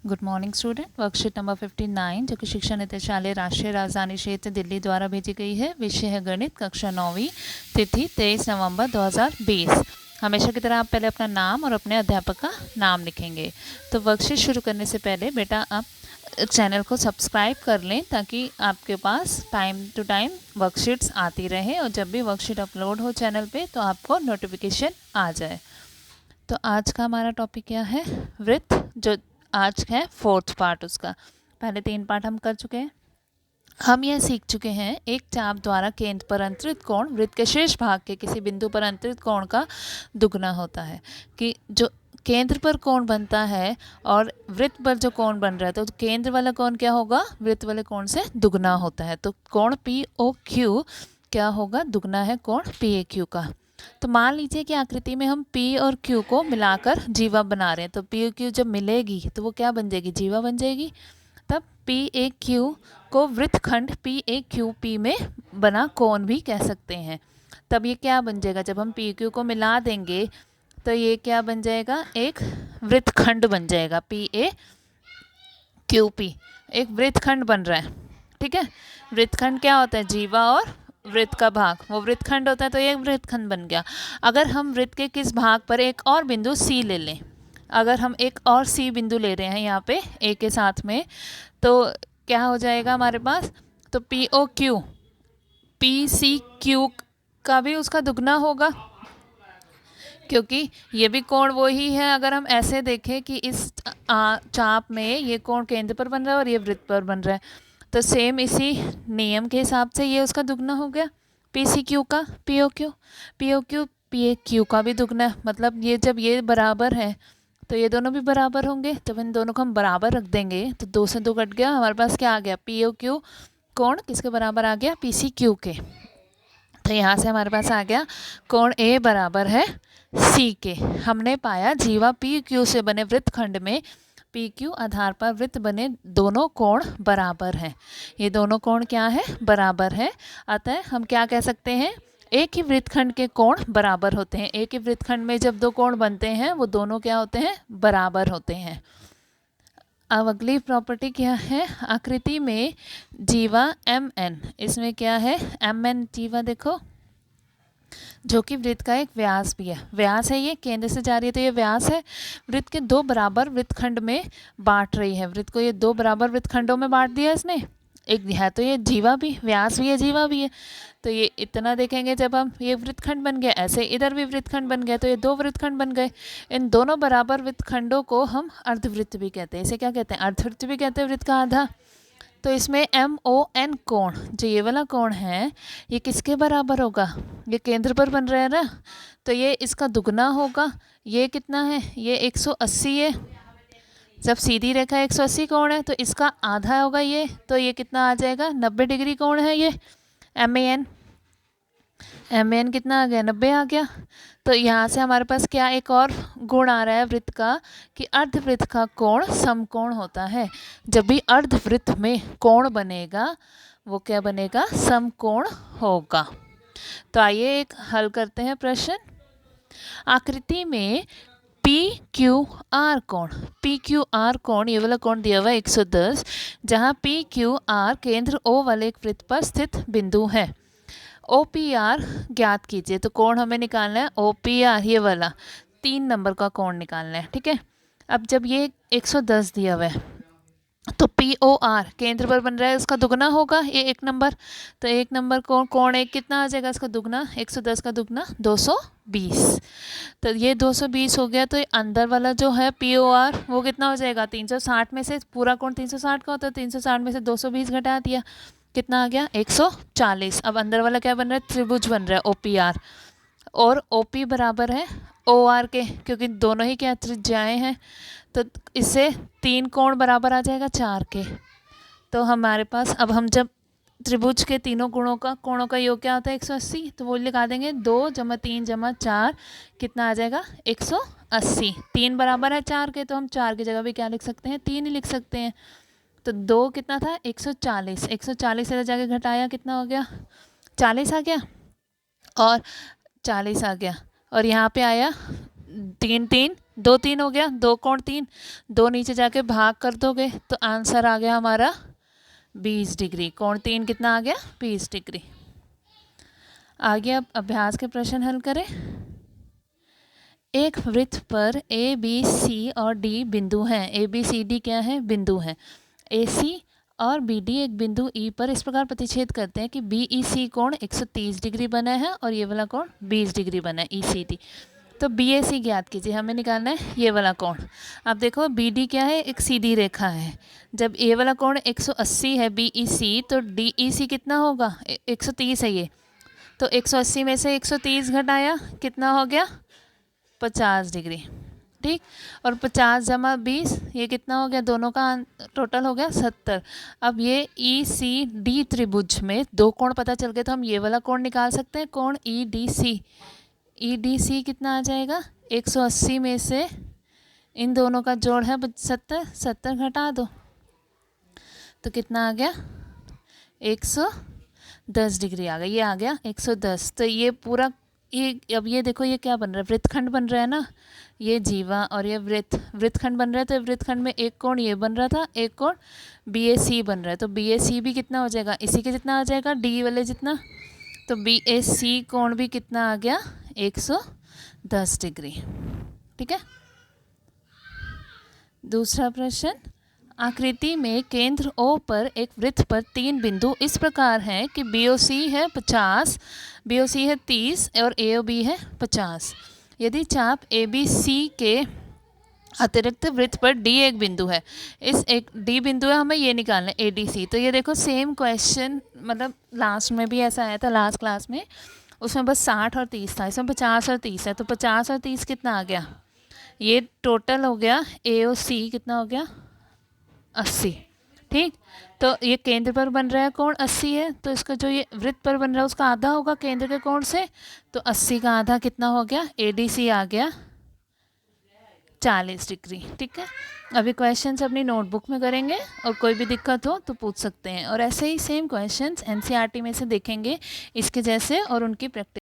Good morning student. Worksheet number 59 जो कि शिक्षा निदेशालय राष्ट्रीय राजधानी क्षेत्र दिल्ली द्वारा भेजी गई है। विषय है गणित, कक्षा 9वीं, तिथि 23 नवंबर 2020। हमेशा की तरह आप पहले अपना नाम और अपने अध्यापक का नाम लिखेंगे। तो वर्कशीट शुरू करने से पहले बेटा आप चैनल को सब्सक्राइब कर लें ताकि आपके पास टाइम टू टाइम वर्कशीट्स आती रहे और जब भी वर्कशीट अपलोड हो चैनल पे तो आपको नोटिफिकेशन आ जाए। तो आज का हमारा टॉपिक क्या है? वृत्त, जो आज है 4th पार्ट उसका। पहले 3 पार्ट हम कर चुके हैं। हम यह सीख चुके हैं एक चाप द्वारा केंद्र पर अंतरित कोण वृत्त के शीर्ष भाग के किसी बिंदु पर अंतरित कोण का दुगना होता है। कि जो केंद्र पर कोण बनता है और वृत्त पर जो कोण बन रहा है तो केंद्र वाला कोण क्या होगा? वृत्त वाले कोण से दुगना होता है। तो कोण POQ क्या होगा? दुगना है कोण PAQ का। तो मान लीजिए कि आकृति में हम P और Q को मिलाकर जीवा बना रहे हैं। तो P और Q जब मिलेगी तो वो क्या बन जाएगी? जीवा बन जाएगी। तब PAQ को वृत्तखंड PAQP में बना कोण भी कह सकते हैं। तब ये क्या बन जाएगा? जब हम PQ को मिला देंगे तो ये क्या बन जाएगा? एक वृत्तखंड बन जाएगा। PAQP एक वृत्तखंड बन रहा है। ठीक है, वृत्तखंड क्या होता है? जीवा और वृत्त का भाग, वो वृत्तखंड होता है तो ये वृत्तखंड बन गया। अगर हम वृत्त के किस भाग पर एक और बिंदु C ले लें, अगर हम एक और C बिंदु ले रहे हैं यहाँ पे A के साथ में, तो क्या हो जाएगा हमारे पास? तो POQ PCQ का भी उसका दुगना होगा, क्योंकि ये भी कोण वो ही है। अगर हम ऐसे देखें कि इस चाप में ये कोण केंद्र पर बन रहा है और ये वृत्त पर बन रहा है, तो सेम इसी नियम के हिसाब से ये उसका दुगना हो गया। PCQ का POQ, POQ PAQ का भी दुगना है। मतलब ये जब ये बराबर है तो ये दोनों भी बराबर होंगे। जब इन दोनों को हम बराबर रख देंगे तो 2 से 2 कट गया। हमारे पास क्या आ गया? POQ कोण किसके बराबर आ गया? PCQ के। तो यहाँ से हमारे पास आ गया कोण A बराबर है C के। हमने पाया जीवा PQ से बने वृत्तखंड में PQ आधार पर वृत्त बने दोनों कोण बराबर हैं। ये दोनों कोण क्या है? बराबर है। अतः हम क्या कह सकते हैं? एक ही वृत्तखंड के कोण बराबर होते हैं। एक ही वृत्तखंड में जब दो कोण बनते हैं वो दोनों क्या होते हैं? बराबर होते हैं। अब अगली प्रॉपर्टी क्या है? आकृति में जीवा MN, इसमें क्या है? MN जीवा देखो, जो कि वृत्त का एक व्यास भी है। व्यास है, ये केंद्र से जा रही है तो ये व्यास है। वृत्त के 2 बराबर वृत्तखंड में बांट रही है। वृत्त को ये 2 बराबर वृत्तखंडों में बांट दिया इसने। एक है तो ये जीवा भी, व्यास भी है, जीवा भी है। तो ये इतना देखेंगे जब हम, ये वृत्तखंड बन गया, ऐसे इधर भी वृत्तखंड बन गया, तो ये 2 वृत्तखंड बन गए। इन दोनों बराबर वृत्तखंडों को हम अर्धवृत्त भी कहते हैं। इसे क्या कहते हैं? अर्धवृत्त भी कहते हैं, वृत्त का आधा। तो इसमें MON कोण, जो ये वाला कोण है, ये किसके बराबर होगा? ये केंद्र पर बन रहा है ना, तो ये इसका दुगना होगा। ये कितना है? ये 180 है। जब सीधी रेखा 180 कोण है तो इसका आधा होगा ये, तो ये कितना आ जाएगा? 90 डिग्री कोण है ये MAN कितना आ गया? 90 आ गया। तो यहाँ से हमारे पास क्या एक और गुण आ रहा है वृत्त का, कि अर्धवृत्त का कोण समकोण होता है। जब भी अर्धवृत्त में कोण बनेगा वो क्या बनेगा? समकोण होगा। तो आइए एक हल करते हैं प्रश्न। आकृति में PQR कोण, PQR कोण, ये वाला कोण दिया हुआ है 110, जहाँ PQR केंद्र O वाले एक वृत्त पर स्थित बिंदु है। OPR ज्ञात कीजिए। तो कोण हमें निकालना है OPR, ये वाला 3 नंबर का कोण निकालना है। ठीक है, अब जब ये 110 दिया हुआ है तो POR केंद्र पर बन रहा है, उसका दुगना होगा ये 1 नंबर। तो 1 नंबर कोण एक कितना आ जाएगा? इसका दुगना, 110 का दुगना 220। तो ये 220 हो गया। तो ये अंदर वाला जो है POR वो कितना हो जाएगा? 360 में से, पूरा कोण 360 का होता है, 360 में से 220 घटा दिया, कितना आ गया? 140। अब अंदर वाला क्या बन रहा है? त्रिभुज बन रहा है OPR, और OP बराबर है OR के, क्योंकि दोनों ही क्या त्रिज्याएं हैं। तो इससे 3 कोण बराबर आ जाएगा 4 के। तो हमारे पास अब हम जब त्रिभुज के तीनों कोणों का योग क्या होता है? 180। तो वो लगा देंगे 2 + 3 + 4, कितना आ जाएगा? 180। 3 बराबर है 4 के, तो हम 4 की जगह भी क्या लिख सकते हैं? 3 ही लिख सकते हैं। तो 2 कितना था? 140। 140 से जाके घटाया, कितना हो गया? 40 आ गया, और 40 आ गया, और यहाँ पे आया तीन तीन, दो तीन हो गया, दो कोण तीन, दो नीचे जाके भाग कर दोगे तो आंसर आ गया हमारा 20 डिग्री। कोण तीन कितना आ गया? 20 डिग्री। आगे अब अभ्यास के प्रश्न हल करें। एक वृत्त पर ए बी सी और डी बिंदु हैं। ए बी सी डी क्या है? बिंदु हैं। ए सी और बी डी एक बिंदु ई पर इस प्रकार प्रतिच्छेद करते हैं कि बी ई सी कोण 130 डिग्री बना है और ये वाला कोण 20 डिग्री बना है, ई सी डी। तो बी ए सी ज्ञात कीजिए, हमें निकालना है ये वाला कोण। अब देखो बी डी क्या है? एक सीधी रेखा है। जब ए वाला कोण 180 है बी ई सी, तो डी ई सी कितना होगा? 130 है ये, तो 180 में से 130 घटाया कितना हो गया? 50 डिग्री। ठीक, और 50 जमा 20 ये कितना हो गया? दोनों का टोटल हो गया 70। अब ये ई सी डी त्रिभुज में दो कोण पता चल गए तो हम ये वाला कोण निकाल सकते हैं, कोण E D C. E D C कितना आ जाएगा? 180 में से इन दोनों का जोड़ है 70, 70 घटा दो तो कितना आ गया? 110 डिग्री आ गया। ये आ गया 110। तो ये पूरा ये अब ये देखो ये क्या बन रहा है? वृत्तखंड बन रहा है ना। ये जीवा और ये वृत्तखंड बन रहा है। तो वृत्तखंड में एक कोण ये बन रहा था, एक कोण बी ए सी बन रहा है। तो बी ए सी भी कितना हो जाएगा? इसी के जितना आ जाएगा, डी वाले जितना। तो बी ए सी कोण भी कितना आ गया? 110 डिग्री। ठीक है। दूसरा प्रश्न, आकृति में केंद्र O पर एक वृत्त पर तीन बिंदु इस प्रकार हैं कि BOC है 50, BOC है 30 और AOB है 50। यदि चाप ABC के अतिरिक्त वृत्त पर D एक बिंदु है, इस एक D बिंदु है, हमें ये निकालना है ADC। तो ये देखो सेम क्वेश्चन, मतलब लास्ट में भी ऐसा आया था, लास्ट क्लास में, उसमें बस 60 और 30 था, इसमें 50 और 30 है। तो 50 और 30 कितना आ गया? ये टोटल हो गया AOC कितना हो गया? 80। ठीक, तो ये केंद्र पर बन रहा है कोण 80 है, तो इसका जो ये वृत्त पर बन रहा है उसका आधा होगा केंद्र के कोण से। तो 80 का आधा कितना हो गया? ADC आ गया 40 डिग्री। ठीक है। अभी क्वेश्चंस अपनी नोटबुक में करेंगे और कोई भी दिक्कत हो तो पूछ सकते हैं। और ऐसे ही सेम क्वेश्चंस NCERT में से देखेंगे इसके जैसे और उनकी प्रैक्टिस